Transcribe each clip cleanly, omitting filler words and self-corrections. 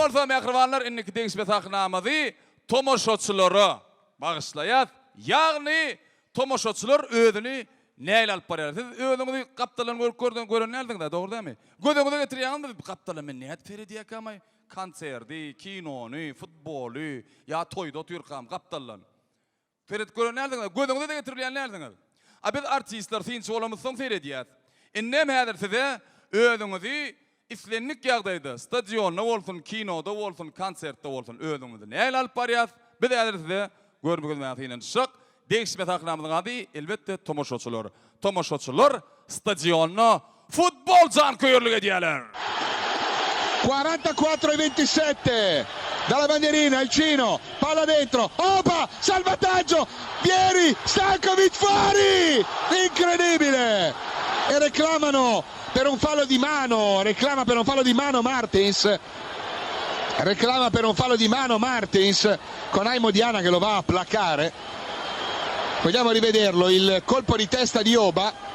bolsa mehribanlar inniki deňişme taknamazy tomoşaçylary bagyşlaýar. Ýagny tomoşaçylar özüni näle alyp barýar? Siz özüňizi gapdalan gören näldiniz, dogry dämi? Gödüňize getirýändir gapdalan men näet ferediýek ama konserdi, kinony, futbolu, ýa toýda oturýarkam gapdalan. Ferit gören näldiniz? Gödüňize de getirilýän näldiniz? A biz artistler synçy bolamyzsyň ferediýär. Innem häzir size özüňizi islenlik ýagdaýda stadionda bolsun, kinoda bolsun, konsertde bolsun özüňizi näle alyp barýar? Biz häzir size görmegin mähinen şak değişme taknamyzyň ady elbetde tomoşaçylar. Tomoşaçylar stadionna futbol janköýerlik edýärler. 44-27 dalla bandierina il Cino, palla dentro, Opa, salvataggio, Vieri, Stankovic fuori, incredibile, e reclamano per un fallo di mano, reclama per un fallo di mano Martins, con Aimo Diana che lo va a placare. Vogliamo rivederlo, il colpo di testa di Oba.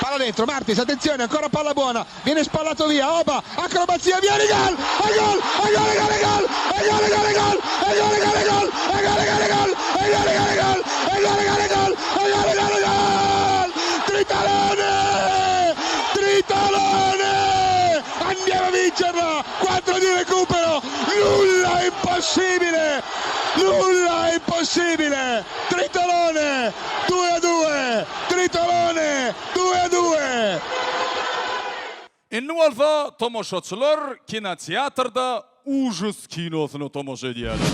Palla dentro, Martins, attenzione, ancora palla buona, viene spallato via, Oba, acrobazia, vieni, gol, Tritalone, andiamo a vincerla, 4 di recupero, nulla è impossibile, Tritalone 2-2, Tritalone 2-2. Indi bolsa tomoşaçylar kinoteatrda ужас kinosyny tomoşa edýärler.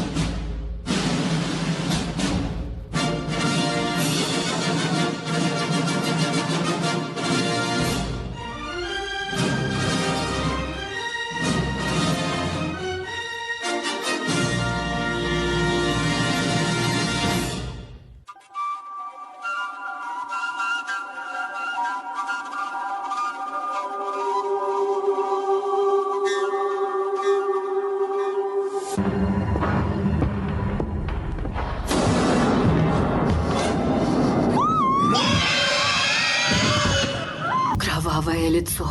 Кровавое лицо.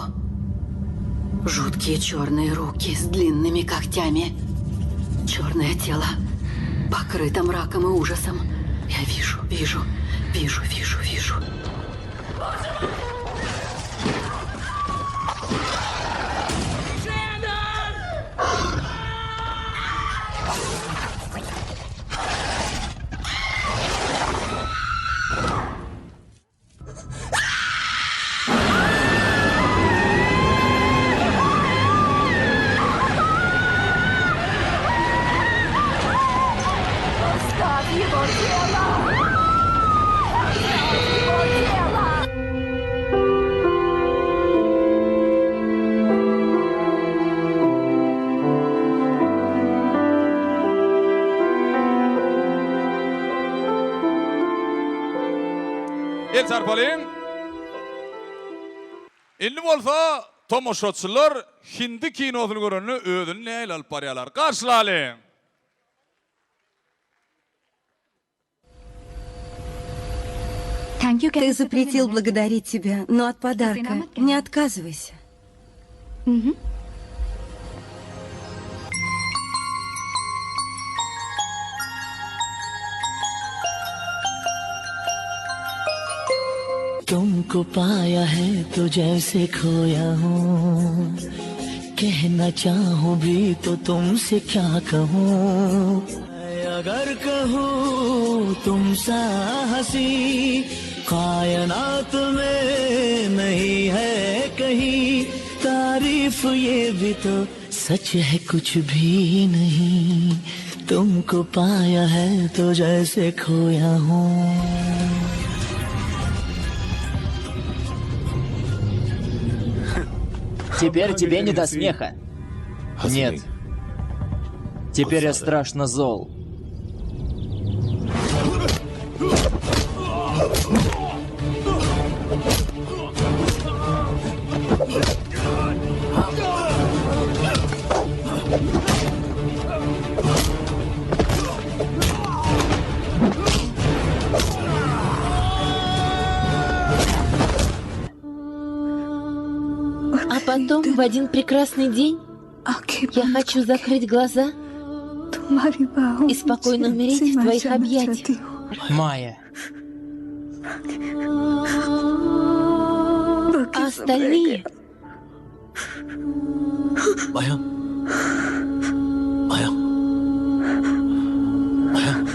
Жуткие черные руки с длинными когтями. Черное тело, покрыто мраком и ужасом. Я вижу. Sarpalyň. Indi bolsa tomoşaçylar Hindi kinosyny göreni özüni näle alyp barýarlar? Garşylalyň. Ты запретил благодарить тебя, но от подарка не отказывайся. तुमको पाया है तो जैसे खोया हूँ, कहना चाहूँ भी तो तुमसे क्या कहूँ। अगर कहूँ तुम सा हंसी कायनात में नहीं है कहीं, तारीफ ये भी तो सच है कुछ भी नहीं। तुमको पाया है तो जैसे खोया हूँ। Теперь тебе не до смеха. Нет. Теперь я страшно зол. А потом, в один прекрасный день, Я хочу закрыть глаза и спокойно умереть в твоих объятиях. Майя. А остальные Bayan. Bayan. Bayan.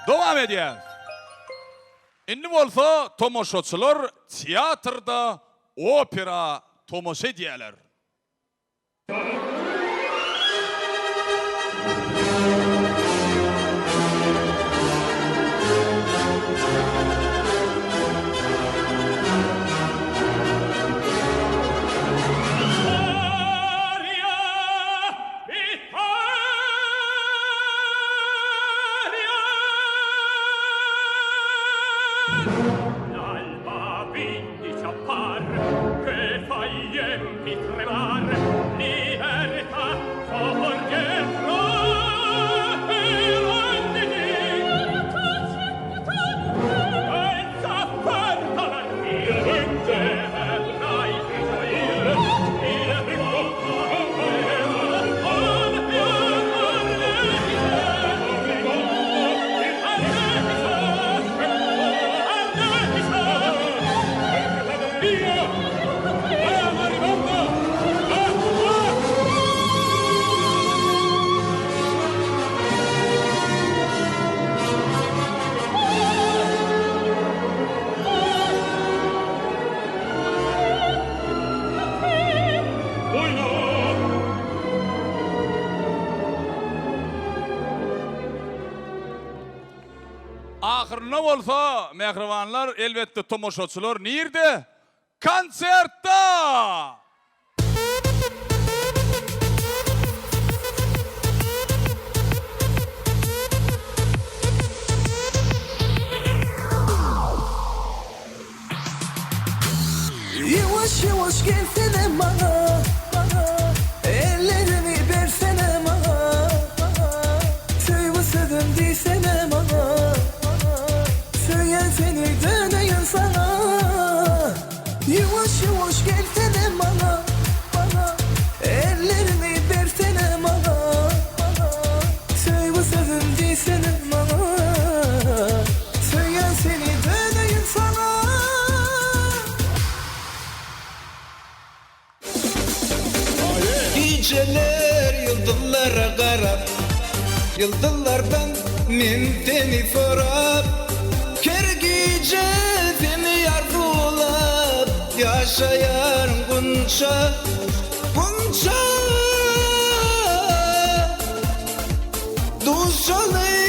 Devam edýär. Indi bolsa tomoşaçylar teatrda opera tomoşa edýärler. L'alba vindice appar, che fa gli empi tremar, libertà, forgetro, e renditi. Pensa aperta la mia mente, avrai gioir, il ricotto, Ahırına bolsa mehribanlar elbette tomoşaçylar nirde? Konsertda! Yavaş yavaş gelsene bana, ellerini versene bana, sevmesedim desene bana, söylesene döneyim sana. Yavaş yavaş gelsene bana, ellerini versene bana, sevmesedim desene bana, söylesene döneyim sana. Geceler yıldızlara karab, yıldızlardan men seni sorab, her gece seni arzulab yaşayan bunca, bunca duşalı